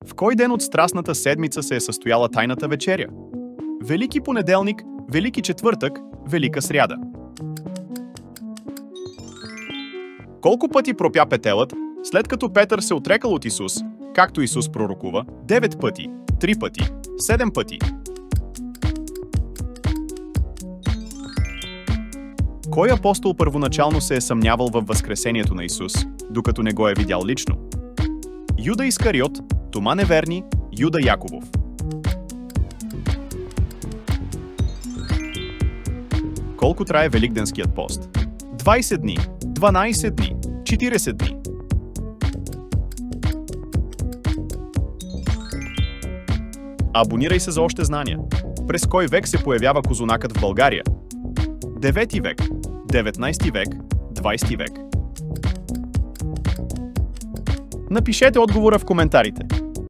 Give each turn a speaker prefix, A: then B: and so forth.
A: В кой ден от Страстната седмица се е състояла Тайната вечеря? Велики понеделник, Велики четвъртък, Велика сряда. Колко пъти пропя петелът, след като Петър се отрекал от Исус, както Исус пророкува? 9 пъти, 3 пъти, 7 пъти. Кой апостол първоначално се е съмнявал във възкресението на Исус, докато не го е видял лично? Юда Искариот, Тома Неверни, Юда Яковов. Колко трае Великденският пост? 20 дни, 12 дни, 40 дни. Абонирай се за още знания. През кой век се появява козунакът в България? 9 век, 19 век, 20 век. Напишете отговора в коментарите.